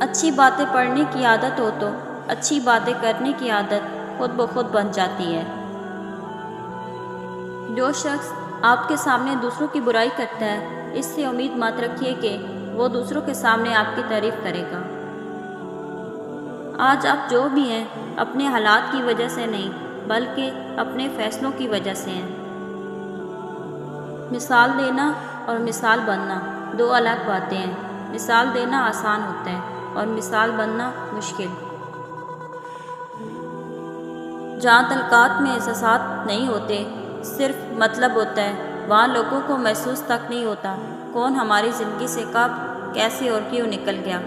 اچھی باتیں پڑھنے کی عادت ہو تو اچھی باتیں کرنے کی عادت خود بخود بن جاتی ہے۔ جو شخص آپ کے سامنے دوسروں کی برائی کرتا ہے، اس سے امید مت رکھیے کہ وہ دوسروں کے سامنے آپ کی تعریف کرے گا۔ آج آپ جو بھی ہیں، اپنے حالات کی وجہ سے نہیں بلکہ اپنے فیصلوں کی وجہ سے ہیں۔ مثال دینا اور مثال بننا دو الگ باتیں ہیں۔ مثال دینا آسان ہوتا ہے اور مثال بننا مشکل۔ جہاں تعلقات میں احساسات نہیں ہوتے، صرف مطلب ہوتا ہے، وہاں لوگوں کو محسوس تک نہیں ہوتا کون ہماری زندگی سے کب، کیسے اور کیوں نکل گیا۔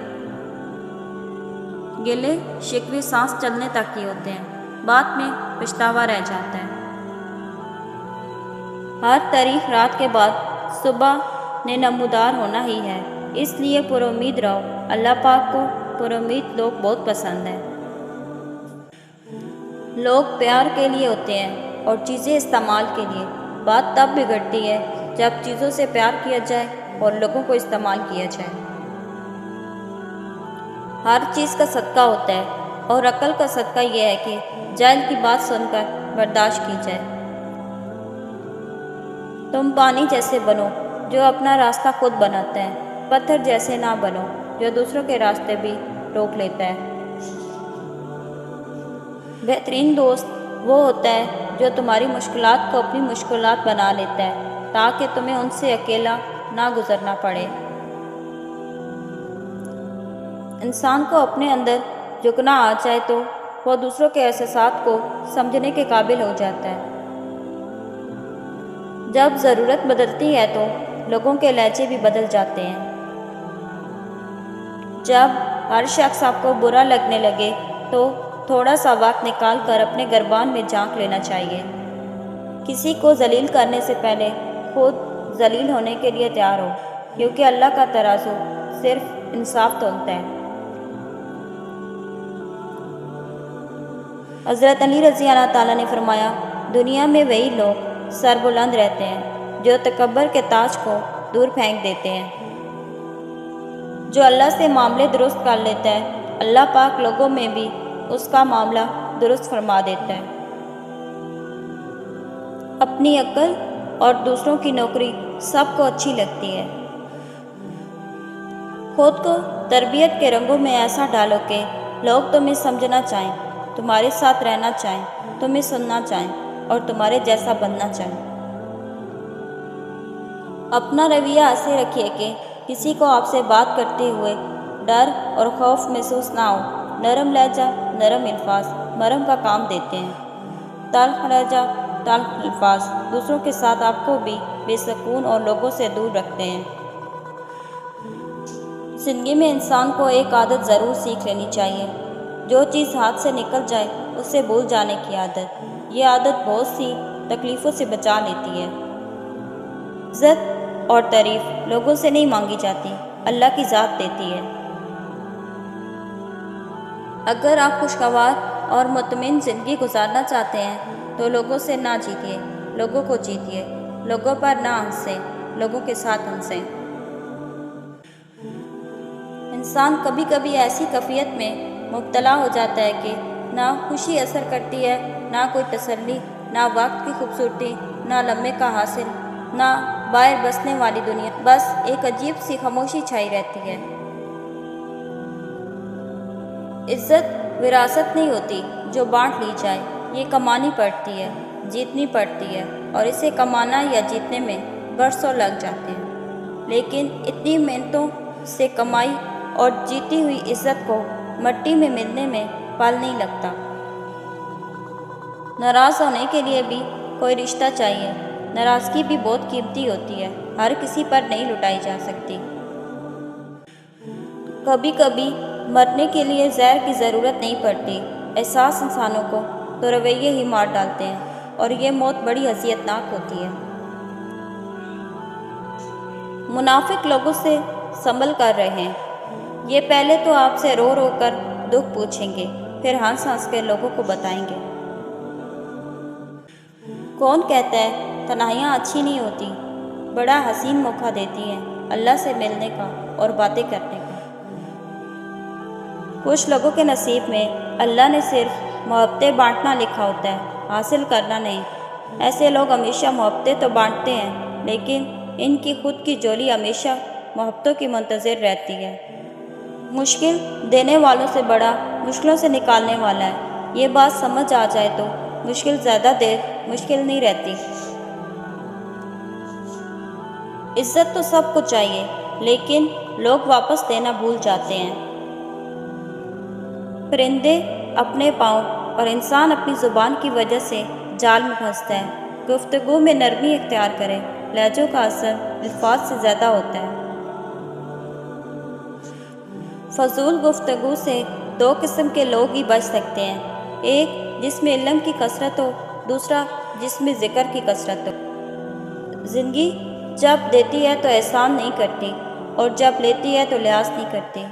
گلے شکوے سانس چلنے تک ہی ہوتے ہیں، بعد میں پچھتاوا رہ جاتا ہے۔ ہر تاریخ رات کے بعد صبح نے نمودار ہونا ہی ہے، اس لیے پر امید رہو۔ اللہ پاک کو پر امید لوگ بہت پسند ہیں۔ لوگ پیار کے لیے ہوتے ہیں اور چیزیں استعمال کے لیے۔ بات تب بگڑتی ہے جب چیزوں سے پیار کیا جائے اور لوگوں کو استعمال کیا جائے۔ ہر چیز کا صدقہ ہوتا ہے اور عقل کا صدقہ یہ ہے کہ جاہل کی بات سن کر برداشت کی جائے۔ تم پانی جیسے بنو جو اپنا راستہ خود بناتا ہے، پتھر جیسے نہ بنو جو دوسروں کے راستے بھی روک لیتا ہے۔ بہترین دوست وہ ہوتا ہے جو تمہاری مشکلات کو اپنی مشکلات بنا لیتا ہے تاکہ تمہیں ان سے اکیلا نہ گزرنا پڑے۔ انسان کو اپنے اندر جھکنا آ جائے تو وہ دوسروں کے احساسات کو سمجھنے کے قابل ہو جاتا ہے۔ جب ضرورت بدلتی ہے تو لوگوں کے لہجے بھی بدل جاتے ہیں۔ جب ہر شخص آپ کو برا لگنے لگے تو تھوڑا سا وقت نکال کر اپنے گربان میں جھانک لینا چاہیے۔ کسی کو ذلیل کرنے سے پہلے خود ذلیل ہونے کے لیے تیار ہو، کیونکہ اللہ کا ترازو صرف انصاف تولتا ہے۔ حضرت علی رضی اللہ تعالیٰ نے فرمایا، دنیا میں وہی لوگ سر بلند رہتے ہیں جو تکبر کے تاج کو دور پھینک دیتے ہیں۔ جو اللہ سے معاملے درست کر لیتا ہے، اللہ پاک لوگوں میں بھی اس کا معاملہ درست فرما دیتا ہے۔ اپنی عقل اور دوسروں کی نوکری سب کو اچھی لگتی ہے۔ خود کو تربیت کے رنگوں میں ایسا ڈالو کہ لوگ تمہیں سمجھنا چاہیں، تمہارے ساتھ رہنا چاہیں، تمہیں سننا چاہیں اور تمہارے جیسا بننا چاہیں۔ اپنا رویہ ایسے رکھیے کہ کسی کو آپ سے بات کرتے ہوئے ڈر اور خوف محسوس نہ ہو۔ نرم لہجہ، نرم الفاظ مرہم کا کام دیتے ہیں۔ تلخ لہجہ، تلخ الفاظ دوسروں کے ساتھ آپ کو بھی بے سکون اور لوگوں سے دور رکھتے ہیں۔ زندگی میں انسان کو ایک عادت ضرور سیکھ لینی چاہیے، جو چیز ہاتھ سے نکل جائے اسے بھول جانے کی عادت۔ یہ عادت بہت سی تکلیفوں سے بچا لیتی ہے۔ عزت اور تعریف لوگوں سے نہیں مانگی جاتی، اللہ کی ذات دیتی ہے۔ اگر آپ خوشگوار اور مطمئن زندگی گزارنا چاہتے ہیں تو لوگوں سے نہ جیتیے، لوگوں کو جیتیے۔ لوگوں پر نہ ہنسیں، لوگوں کے ساتھ ہنسیں۔ انسان کبھی کبھی ایسی کیفیت میں مبتلا ہو جاتا ہے کہ نہ خوشی اثر کرتی ہے، نہ کوئی تسلی، نہ وقت کی خوبصورتی، نہ لمحے کا حاصل، نہ باہر بسنے والی دنیا، بس ایک عجیب سی خاموشی چھائی رہتی ہے۔ عزت وراثت نہیں ہوتی جو بانٹ لی جائے، یہ کمانی پڑتی ہے، جیتنی پڑتی ہے، اور اسے کمانا یا جیتنے میں برسوں لگ جاتے ہیں۔ لیکن اتنی محنتوں سے کمائی اور جیتی ہوئی عزت کو مٹی میں ملنے میں پل نہیں لگتا۔ ناراض ہونے کے لیے بھی کوئی رشتہ چاہیے۔ ناراضگی بھی بہت قیمتی ہوتی ہے، ہر کسی پر نہیں لٹائی جا سکتی۔ کبھی کبھی مرنے کے لیے زہر کی ضرورت نہیں پڑتی، احساس انسانوں کو تو رویے ہی مار ڈالتے ہیں، اور یہ موت بڑی اذیتناک ہوتی ہے۔ منافق لوگوں سے سنبھل کر رہیں۔ یہ پہلے تو آپ سے رو رو کر دکھ پوچھیں گے، پھر ہنس ہنس کے لوگوں کو بتائیں گے۔ کون کہتا ہے تنہائیاں اچھی نہیں ہوتی؟ بڑا حسین موقع دیتی ہیں اللہ سے ملنے کا اور باتیں کرنے کا۔ کچھ لوگوں کے نصیب میں اللہ نے صرف محبتیں بانٹنا لکھا ہوتا ہے، حاصل کرنا نہیں۔ ایسے لوگ ہمیشہ محبتیں تو بانٹتے ہیں، لیکن ان کی خود کی جولی ہمیشہ محبتوں کی منتظر رہتی ہے۔ مشکل دینے والوں سے بڑا مشکلوں سے نکالنے والا ہے۔ یہ بات سمجھ آ جائے تو مشکل زیادہ دیر مشکل نہیں رہتی۔ عزت تو سب کو چاہیے، لیکن لوگ واپس دینا بھول جاتے ہیں۔ پرندے اپنے پاؤں اور انسان اپنی زبان کی وجہ سے جال میں پھنستا ہے۔ گفتگو میں نرمی اختیار کریں، لہجوں کا اثر الفاظ سے زیادہ ہوتا ہے۔ فضول گفتگو سے دو قسم کے لوگ ہی بچ سکتے ہیں، ایک جس میں علم کی کثرت ہو، دوسرا جس میں ذکر کی کثرت ہو۔ زندگی جب دیتی ہے تو احسان نہیں کرتی، اور جب لیتی ہے تو لحاظ نہیں کرتی۔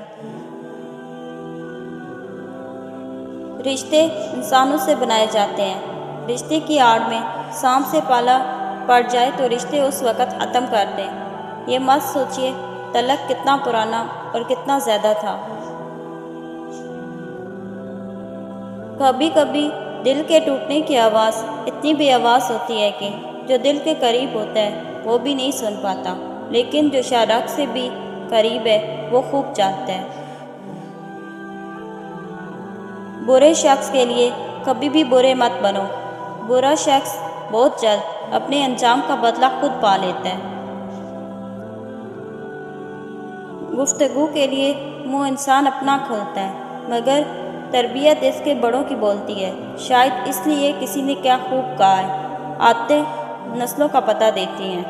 رشتے انسانوں سے بنائے جاتے ہیں، رشتے کی آڑ میں سانپ سے پالا پڑ جائے تو رشتے اس وقت ختم کر دیں۔ یہ مت سوچیے تعلق کتنا پرانا اور کتنا زیادہ تھا۔ کبھی کبھی دل کے ٹوٹنے کی آواز اتنی بے آواز ہوتی ہے کہ جو دل کے قریب ہوتا ہے وہ بھی نہیں سن پاتا، لیکن جو شارخ سے بھی قریب ہے وہ خوب جانتا ہے۔ برے شخص کے لیے کبھی بھی برے مت بنو۔ برا شخص بہت جلد اپنے انجام کا بدلہ خود پا لیتا ہے۔ گفتگو کے لیے منہ انسان اپنا کھولتا ہے، مگر تربیت اس کے بڑوں کی بولتی ہے۔ شاید اس لیے کسی نے کیا خوب کہا ہے، عادتیں نسلوں کا پتہ دیتی ہیں۔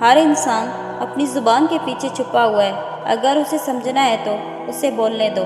ہر انسان اپنی زبان کے پیچھے چھپا ہوا ہے، اگر اسے سمجھنا ہے تو اسے بولنے دو۔